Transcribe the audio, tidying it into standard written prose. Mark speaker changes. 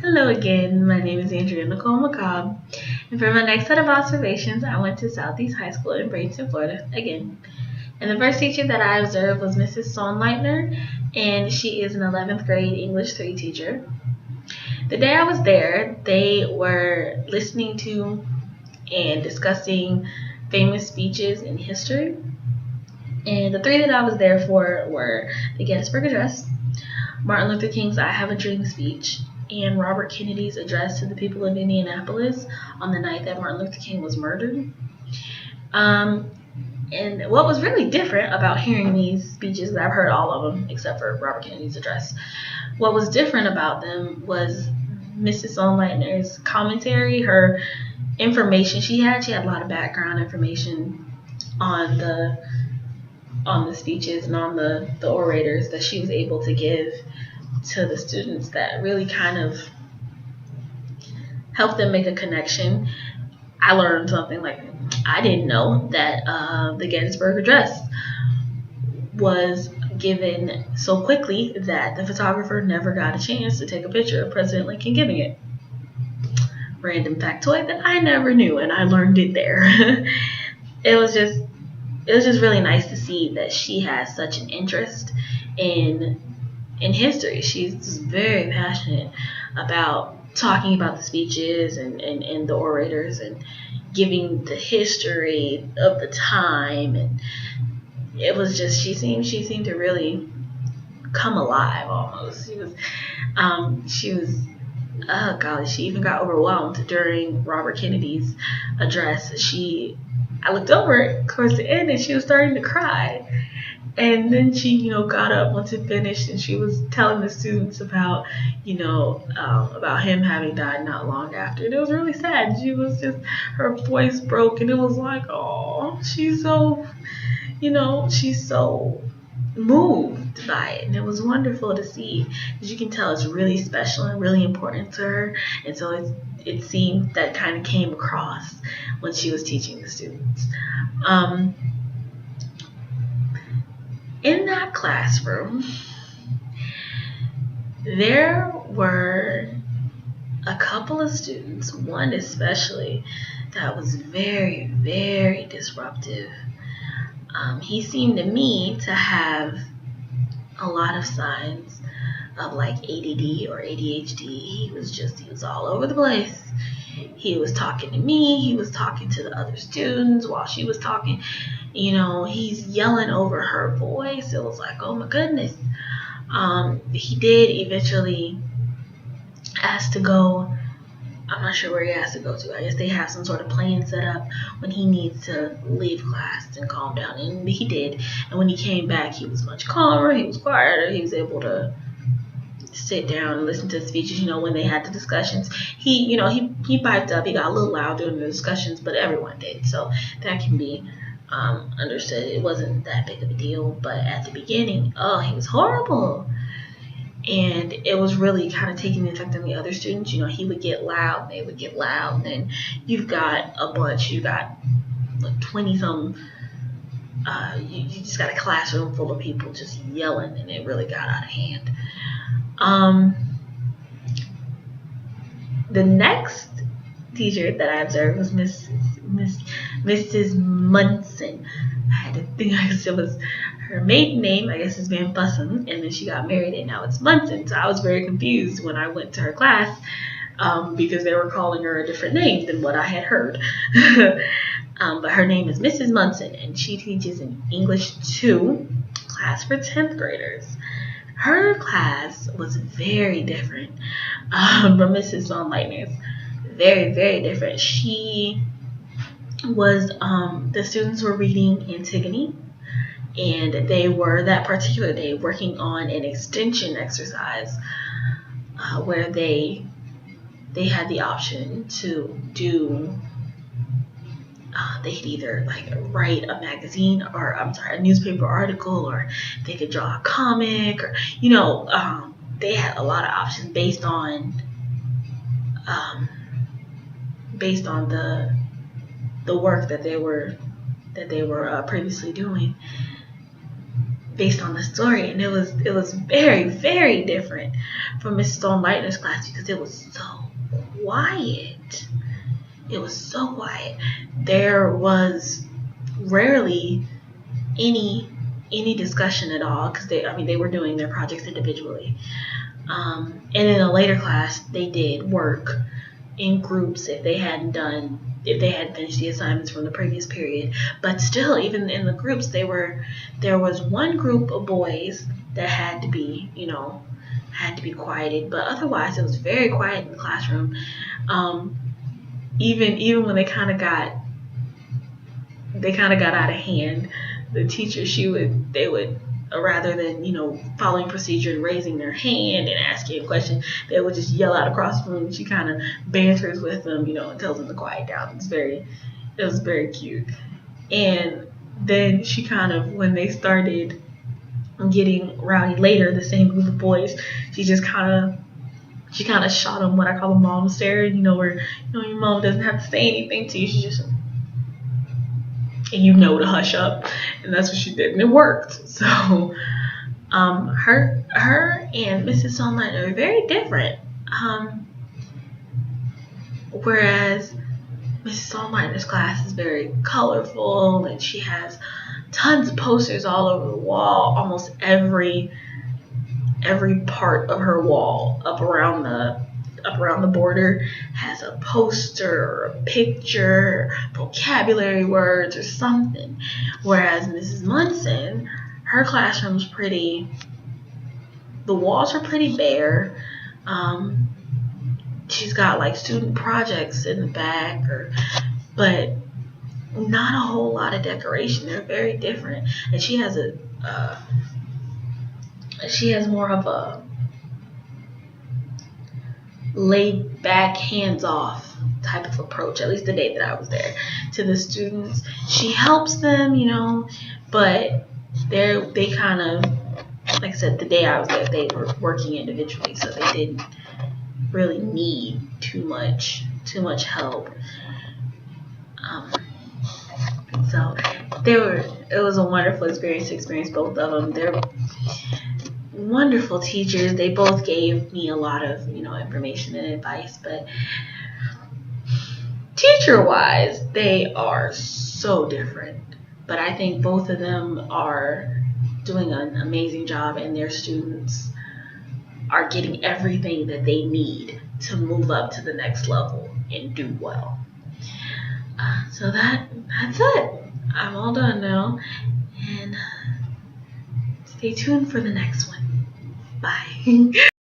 Speaker 1: Hello again, my name is Andrea Nicole McCobb, and for my next set of observations, I went to Southeast High School in Bradenton, Florida again. And the first teacher that I observed was Mrs. Sonleitner, and she is an 11th grade English 3 teacher. The day I was there, they were listening to and discussing famous speeches in history. And the three that I was there for were the Gettysburg Address, Martin Luther King's I Have a Dream speech, and Robert Kennedy's address to the people of Indianapolis on the night that Martin Luther King was murdered. And what was really different about hearing these speeches, I've heard all of them except for Robert Kennedy's address, what was different about them was Mrs. Sonleitner's commentary, her information she had a lot of background information on the speeches and on the orators that she was able to give to the students that really kind of helped them make a connection. I learned something like I didn't know that the Gettysburg Address was given so quickly that the photographer never got a chance to take a picture of President Lincoln giving it. Random factoid that I never knew, and I learned it there. It was just really nice to see that she has such an interest in history. She's very passionate about talking about the speeches and the orators and giving the history of the time, and it was just she seemed to really come alive almost. She was oh golly, she even got overwhelmed during Robert Kennedy's address. I looked over towards the end and she was starting to cry. And then she, got up once it finished, and she was telling the students about, about him having died not long after. And it was really sad. She was just, her voice broke, and it was like, oh, she's so moved by it. And it was wonderful to see, because you can tell it's really special and really important to her. And so it seemed that kind of came across when she was teaching the students. In that classroom, there were a couple of students, one especially, that was very, very disruptive. He seemed to me to have a lot of signs of like ADD or ADHD. He was all over the place. He was talking to me, he was talking to the other students while she was talking. He's yelling over her voice. It was like, oh my goodness. He did eventually ask to go. I'm not sure where he has to go to. I guess they have some sort of plan set up when he needs to leave class and calm down. And he did. And when he came back, he was much calmer. He was quieter. He was able to sit down and listen to the speeches. When they had the discussions, he piped up. He got a little loud during the discussions, but everyone did. So that can be understood. It wasn't that big of a deal. But at the beginning, he was horrible. And it was really kind of taking the effect on the other students. He would get loud, they would get loud, and then you got like 20-some, you just got a classroom full of people just yelling, and it really got out of hand. The next teacher that I observed was Mrs. Munson. I had to think, it was her maiden name, I guess, is Van Bussen, and then she got married, and now it's Munson. So I was very confused when I went to her class because they were calling her a different name than what I had heard. But her name is Mrs. Munson, and she teaches an English 2 class for 10th graders. Her class was very different from Mrs. Sonleitner's. Very, very different. She was, the students were reading Antigone, and they were that particular day working on an extension exercise where they had the option to do they could either write a magazine, or a newspaper article, or they could draw a comic, or they had a lot of options based on the work that they were previously doing. based on the story, and it was very, very different from Mrs. Stone Lightner's class because it was so quiet. It was so quiet. There was rarely any discussion at all because they were doing their projects individually. And in a later class, they did work in groups if they hadn't finished the assignments from the previous period. But still, even in the groups, there was one group of boys that had to be quieted, but otherwise it was very quiet in the classroom. Even when they kind of got out of hand, the teacher they would rather than following procedure and raising their hand and asking a question, they would just yell out across the room. She kind of banters with them, and tells them to quiet down. It was very cute. And then she kind of, when they started getting rowdy later, the same group of boys, she kind of shot them what I call a mom stare, where your mom doesn't have to say anything to you, she just, and to hush up, and that's what she did, and it worked. So her and Mrs. Sonlight are very different. Whereas Mrs. Sonlightner's class is very colorful, and she has tons of posters all over the wall. Almost every part of her wall up around the border has a poster or a picture, vocabulary words or something. Whereas Mrs. Munson, her classroom's the walls are pretty bare. She's got student projects in the back, but not a whole lot of decoration. They're very different, and she has more of a laid back, hands off type of approach, at least the day that I was there, to the students. She helps them, but they kind of, like I said, the day I was there, they were working individually, so they didn't really need too much help. So it was a wonderful experience to experience both of them. They're wonderful teachers. They both gave me a lot of information and advice, but teacher-wise, they are so different. But I think both of them are doing an amazing job, and their students are getting everything that they need to move up to the next level and do well. So that's it. I'm all done now, and stay tuned for the next one. Bye.